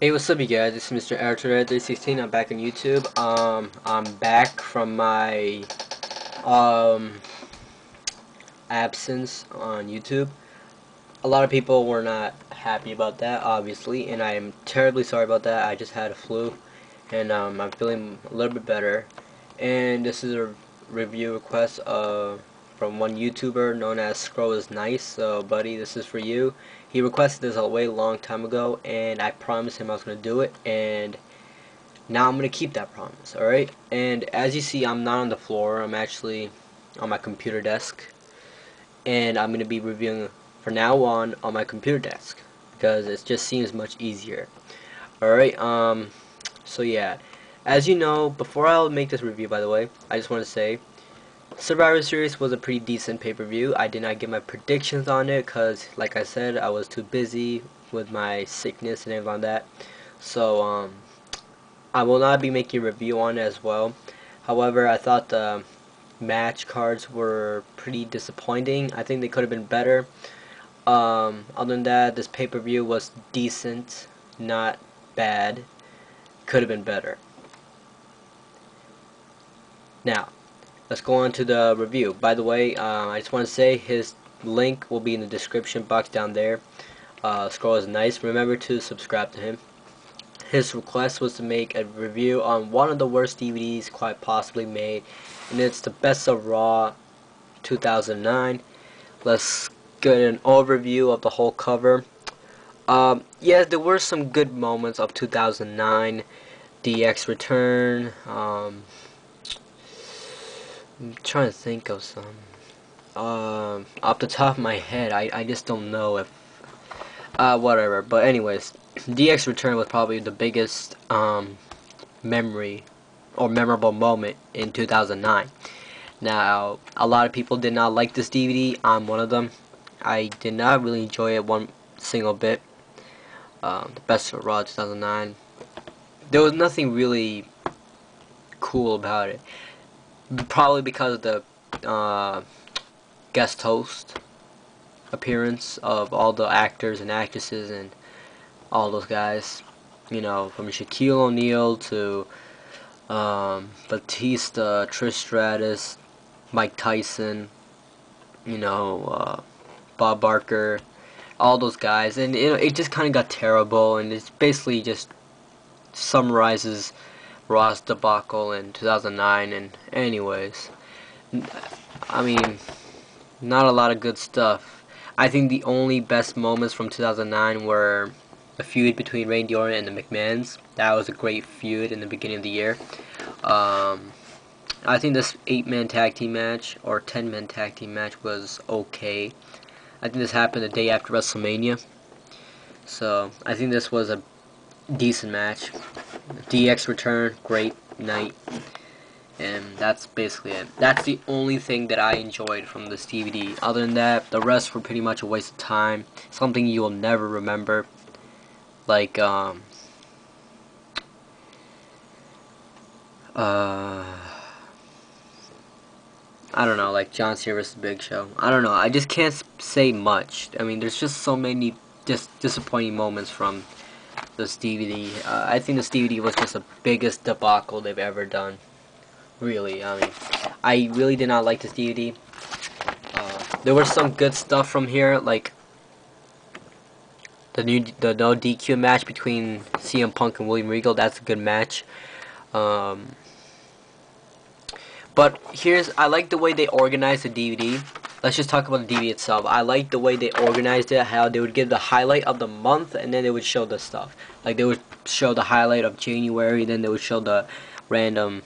Hey, what's up, you guys? This is Mr. Airtrader316. I'm back on YouTube. I'm back from my um absence on YouTube. A lot of people were not happy about that, obviously, and I am terribly sorry about that. I just had a flu, and I'm feeling a little bit better. And this is a review request from one YouTuber known as Scroll is Nice. So, buddy, this is for you. He requested this a way long time ago, and I promised him I was gonna do it, and now I'm gonna keep that promise. All right. And as you see, I'm not on the floor. I'm actually on my computer desk, and I'm gonna be reviewing for now on my computer desk because it just seems much easier. Alright, so yeah, as you know, before I'll make this review, by the way, I just want to say Survivor Series was a pretty decent pay-per-view. I did not get my predictions on it because, like I said, I was too busy with my sickness and everything like that. So I will not be making a review on it as well. However, I thought the match cards were pretty disappointing. I think they could have been better. Other than that, this pay-per-view was decent, not bad. Could have been better. Now, let's go on to the review. By the way, I just want to say his link will be in the description box down there. Scroll is Nice. Remember to subscribe to him. His request was to make a review on one of the worst DVDs quite possibly made, and it's the Best of Raw 2009. Let's get an overview of the whole cover. Yeah, there were some good moments of 2009. DX return. I'm trying to think of some. Off the top of my head, I just don't know if. Whatever. But anyways, DX return was probably the biggest memory or memorable moment in 2009. Now, a lot of people did not like this DVD. I'm one of them. I did not really enjoy it one single bit. The Best of Raw 2009. There was nothing really cool about it. Probably because of the guest host appearance of all the actors and actresses and all those guys. You know, from Shaquille O'Neal to Batista, Trish Stratus, Mike Tyson, you know, Bob Barker, all those guys, and it just kind of got terrible, and it's basically just summarizes Raw's debacle in 2009. And anyways, I mean, not a lot of good stuff. I think the only best moments from 2009 were the feud between Randy Orton and the McMahons. That was a great feud in the beginning of the year. I think this 8-man tag team match or 10-man tag team match was okay. I think this happened the day after WrestleMania, so I think this was a decent match. DX return, great night, and that's basically it. That's the only thing that I enjoyed from this DVD. Other than that, the rest were pretty much a waste of time. Something you will never remember. Like I don't know, like John Cena vs. Big Show. I don't know. I just can't say much. I mean, there's just so many disappointing moments from this DVD. I think this DVD was just the biggest debacle they've ever done. Really, I mean, I really did not like this DVD. There was some good stuff from here, like the no DQ match between CM Punk and William Regal. That's a good match. But I like the way they organized the DVD. Let's just talk about the DVD itself. I like the way they organized it, how they would give the highlight of the month, and then they would show the stuff. Like, they would show the highlight of January, then they would show the random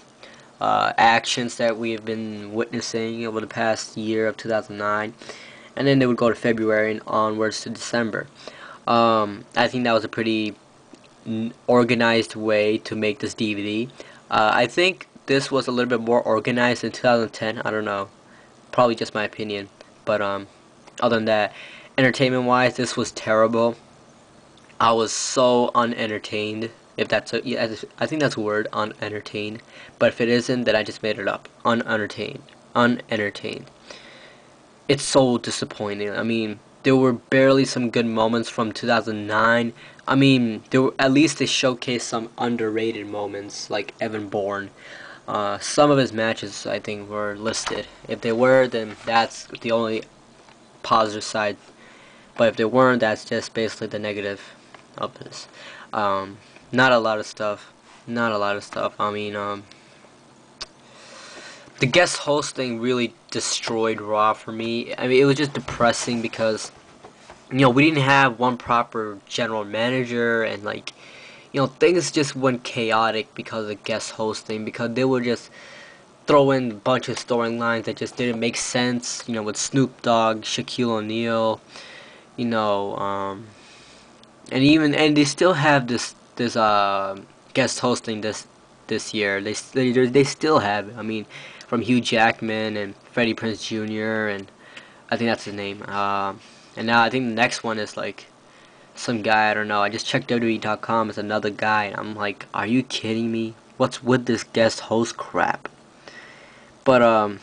actions that we have been witnessing over the past year of 2009. And then they would go to February and onwards to December. I think that was a pretty organized way to make this DVD. I think this was a little bit more organized in 2010. I don't know, probably just my opinion. But other than that, entertainment wise, this was terrible. I was so unentertained. If that's a, yeah, I think that's a word, unentertained. But if it isn't, then I just made it up. Unentertained. It's so disappointing. I mean, there were barely some good moments from 2009. I mean, at least they showcased some underrated moments, like Evan Bourne. Some of his matches, I think, were listed. If they were, then that's the only positive side. But if they weren't, that's just basically the negative of this. Not a lot of stuff. Not a lot of stuff. I mean, the guest hosting really destroyed Raw for me. I mean, it was just depressing because, we didn't have one proper general manager, and like, things just went chaotic because of guest hosting, because they would just throw in a bunch of storylines that just didn't make sense, with Snoop Dogg, Shaquille O'Neal, and they still have this guest hosting this year. They still have it. I mean, from Hugh Jackman and Freddie Prinze Jr. and I think that's his name. And now I think the next one is like some guy, I don't know. I just checked WWE.com. It's another guy, and I'm like, are you kidding me? What's with this guest host crap? But all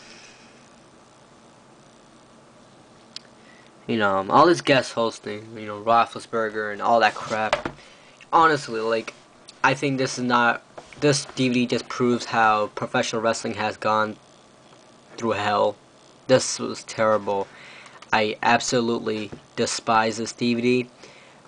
this guest hosting, Roethlisberger and all that crap. Honestly, like, I think this DVD just proves how professional wrestling has gone through hell. This was terrible. I absolutely despise this DVD.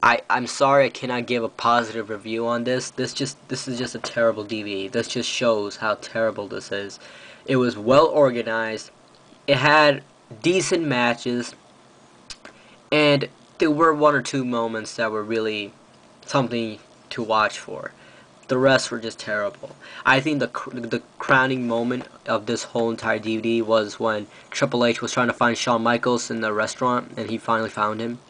I'm sorry I cannot give a positive review on this. This is just a terrible DVD. This just shows how terrible this is. It was well organized. It had decent matches, and there were one or two moments that were really something to watch for. The rest were just terrible. I think the crowning moment of this whole entire DVD was when Triple H was trying to find Shawn Michaels in the restaurant, and he finally found him.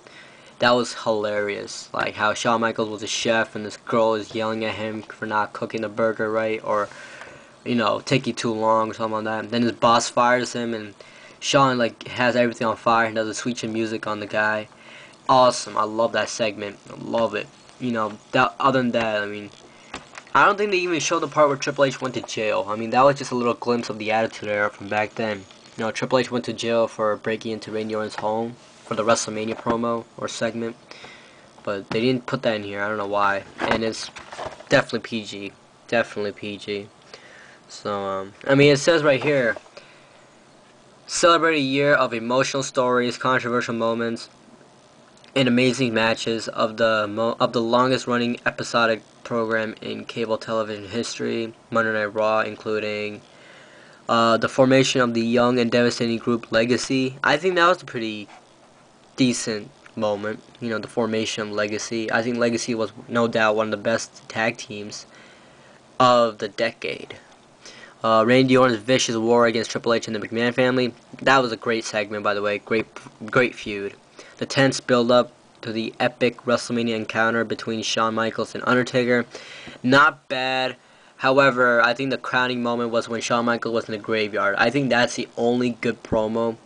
That was hilarious. Like how Shawn Michaels was a chef, and this girl is yelling at him for not cooking the burger right, or taking too long or something like that. And then his boss fires him, and Shawn like has everything on fire and does a sweet chin music on the guy. Awesome. I love that segment. I love it. Other than that, I mean, I don't think they even showed the part where Triple H went to jail. I mean, that was just a little glimpse of the Attitude Era from back then. Triple H went to jail for breaking into Randy Orton's home for the WrestleMania promo or segment. But they didn't put that in here. I don't know why. And it's definitely PG. Definitely PG. So, I mean, it says right here, celebrate a year of emotional stories, controversial moments, and amazing matches of the longest running episodic program in cable television history, Monday Night Raw, including the formation of the young and devastating group Legacy. I think that was a pretty decent moment, the formation of Legacy. I think Legacy was no doubt one of the best tag teams of the decade. Randy Orton's vicious war against Triple H and the McMahon family. That was a great segment, by the way. Great feud. The tense build-up to the epic WrestleMania encounter between Shawn Michaels and Undertaker. Not bad. However, I think the crowning moment was when Shawn Michaels was in the graveyard. I think that's the only good promo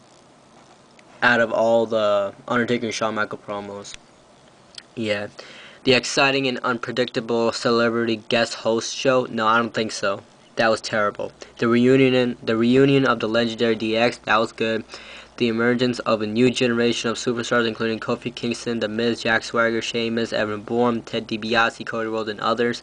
out of all the Undertaker and Shawn Michaels promos. Yeah. The exciting and unpredictable celebrity guest host show? No, I don't think so. That was terrible. The reunion of the legendary DX, that was good. The emergence of a new generation of superstars, including Kofi Kingston, The Miz, Jack Swagger, Sheamus, Evan Bourne, Ted DiBiase, Cody Rhodes, and others.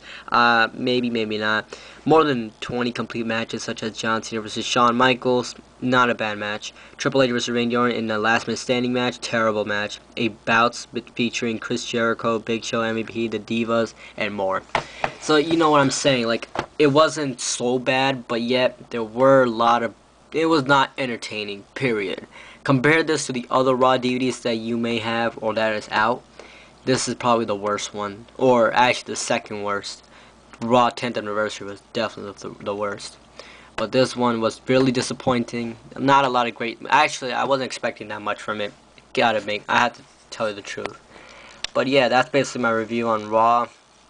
Maybe, maybe not. More than 20 complete matches, such as John Cena vs. Shawn Michaels. Not a bad match. Triple H vs. Randy Orton in the last minute standing match. Terrible match. A bouts featuring Chris Jericho, Big Show, MVP, The Divas, and more. So, you know what I'm saying. Like, it wasn't so bad, but yet there were a lot of... It was not entertaining, period. Compare this to the other Raw DVDs that you may have or that is out. This is probably the worst one. Or actually the second worst. Raw 10th anniversary was definitely the worst. But this one was really disappointing. Not a lot of great... Actually, I wasn't expecting that much from it. I have to tell you the truth. But yeah, that's basically my review on Raw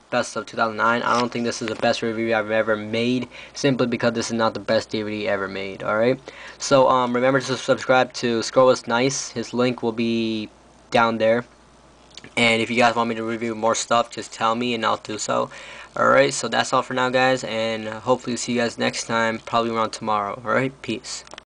Best of 2009. I don't think this is the best review I've ever made, simply because this is not the best DVD ever made. Alright? So, remember to subscribe to Scroll is Nice. His link will be down there. And if you guys want me to review more stuff, just tell me and I'll do so. Alright, so that's all for now, guys. And hopefully see you guys next time, probably around tomorrow. Alright? Peace.